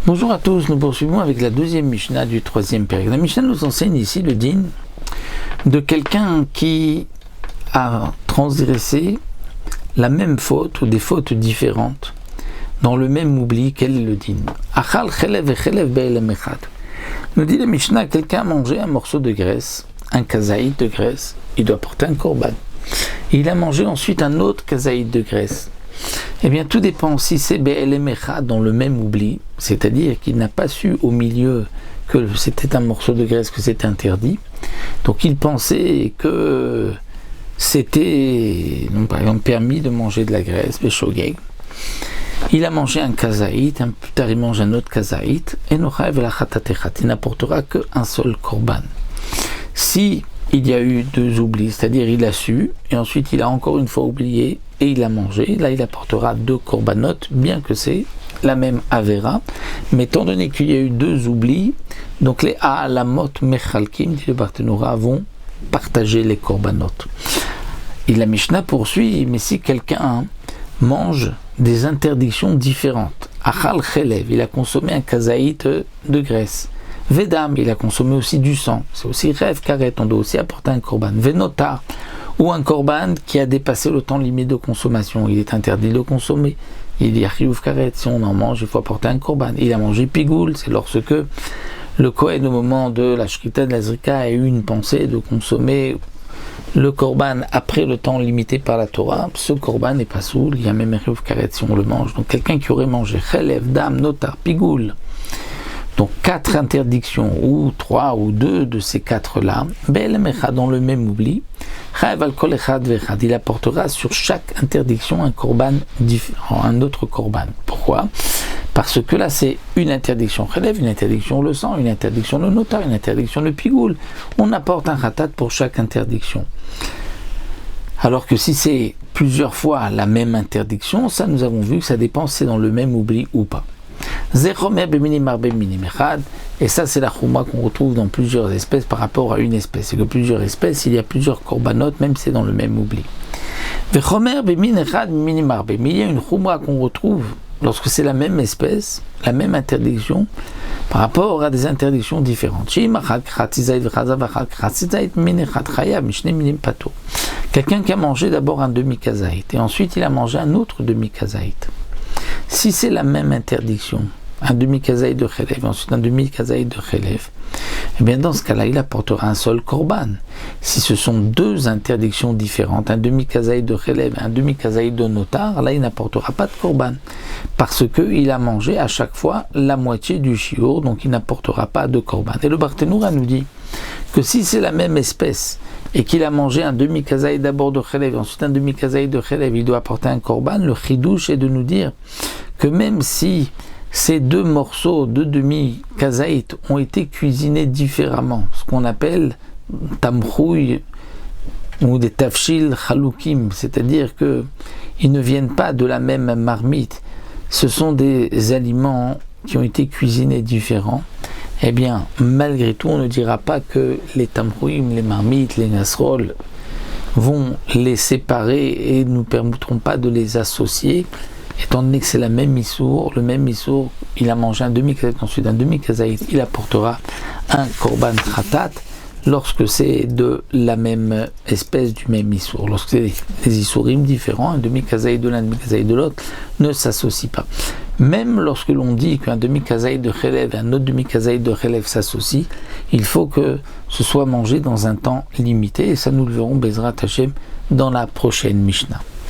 Bonjour à tous, nous poursuivons avec la deuxième Mishnah du troisième période. La Mishnah nous enseigne ici le din de quelqu'un qui a transgressé la même faute ou des fautes différentes dans le même oubli. Quel est le din? Achal chelev echelev be'elem echad. Nous dit la Mishnah, quelqu'un a mangé un morceau de graisse, un kazaït de graisse, il doit porter un korban. Il a mangé ensuite un autre kazaït de graisse. Eh bien, tout dépend si c'est be'elem echad dans le même oubli, c'est-à-dire qu'il n'a pas su au milieu que c'était un morceau de graisse, que c'était interdit. Donc il pensait que c'était, par exemple, permis de manger de la graisse, beshogeg. Il a mangé un kazaït, plus tard il mange un autre kazaït, et il n'apportera qu'un seul korban. Si il y a eu deux oublis, c'est-à-dire il a su, et ensuite il a encore une fois oublié, et il a mangé, là il apportera deux korbanot, bien que c'est la même avera, mais étant donné qu'il y a eu deux oublis, donc les ha'alamot mechalkim, dit le Barthénoura, vont partager les korbanot. Et la Mishnah poursuit, mais si quelqu'un mange des interdictions différentes, achal chelev, il a consommé un kazaït de graisse, vedam, il a consommé aussi du sang, c'est aussi rêve karet, on doit aussi apporter un korban, venota, ou un korban qui a dépassé le temps limite de consommation, il est interdit de consommer. Il dit Achiyuv karet, si on en mange, il faut apporter un korban. Il a mangé pigoul, c'est lorsque le Kohen, au moment de la shrita de la zrika, a eu une pensée de consommer le korban après le temps limité par la Torah. Ce korban n'est pas soul, il y a même Achiyuv karet si on le mange. Donc quelqu'un qui aurait mangé chelev, dam, notar, pigoul, donc 4 interdictions, ou 3 ou 2 de ces 4-là, be'elem echad dans le même oubli, chayav al kol echad ve'echad, il apportera sur chaque interdiction un korban différent, un autre korban. Pourquoi? Parce que là c'est une interdiction chelev, une interdiction le sang, une interdiction le notar, une interdiction le pigoul. On apporte un khatat pour chaque interdiction. Alors que si c'est plusieurs fois la même interdiction, ça nous avons vu que ça dépend si c'est dans le même oubli ou pas. Et ça c'est la chouma qu'on retrouve dans plusieurs espèces par rapport à une espèce. C'est que plusieurs espèces, il y a plusieurs korbanot, même si c'est dans le même oubli. Mais il y a une chouma qu'on retrouve lorsque c'est la même espèce, la même interdiction, par rapport à des interdictions différentes. Quelqu'un qui a mangé d'abord un demi-kazaït, et ensuite il a mangé un autre demi-kazaït. Si c'est la même interdiction, un demi-kazaït de chelev, ensuite un demi-kazaït de chelev, eh bien dans ce cas-là, il apportera un seul korban. Si ce sont deux interdictions différentes, un demi-kazaït de chelev et un demi-kazaït de notar, là il n'apportera pas de korban, parce qu'il a mangé à chaque fois la moitié du shiur, donc il n'apportera pas de korban. Et le Barthénoura nous dit que si c'est la même espèce, et qu'il a mangé un demi-kazaït d'abord de chelev, ensuite un demi-kazaït de chelev, il doit apporter un korban. Le chidouche est de nous dire que même si ces deux morceaux de demi-kazaït ont été cuisinés différemment, ce qu'on appelle tamrouille ou des tafshil chaloukim, c'est-à-dire qu'ils ne viennent pas de la même marmite, ce sont des aliments qui ont été cuisinés différents, eh bien, malgré tout, on ne dira pas que les tamrouim, les marmites, les nasrol vont les séparer et ne nous permettront pas de les associer, étant donné que c'est la même issour, le même issour, il a mangé un demi-kazaït, ensuite un demi-kazaït, il apportera un korban khatat lorsque c'est de la même espèce, du même issour. Lorsque c'est des issourim différents, un demi-kazaït de l'un, un demi-kazaït de l'autre, ne s'associe pas. Même lorsque l'on dit qu'un demi-kazaït de chelev et un autre demi-kazaït de chelev s'associent, il faut que ce soit mangé dans un temps limité, et ça nous le verrons Bezrat Hashem dans la prochaine Mishnah.